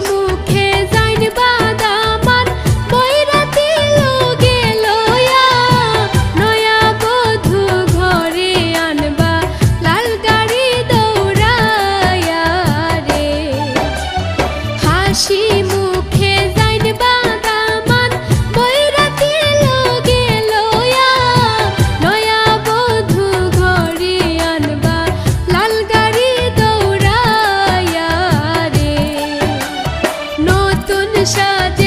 মুখে যাইন বাদামান বৈরাতি লোগে লয়া নয়া বধূ ঘরে আনবা লাল গাড়ি দৌড়ায়া রে হাসি মুখে যাইন বাদামান বৈরাতি লোগে লয়া নয়া বধূ ঘরে আনবা লাল গাড়ি দৌড়ায়া রে নতুন সাজে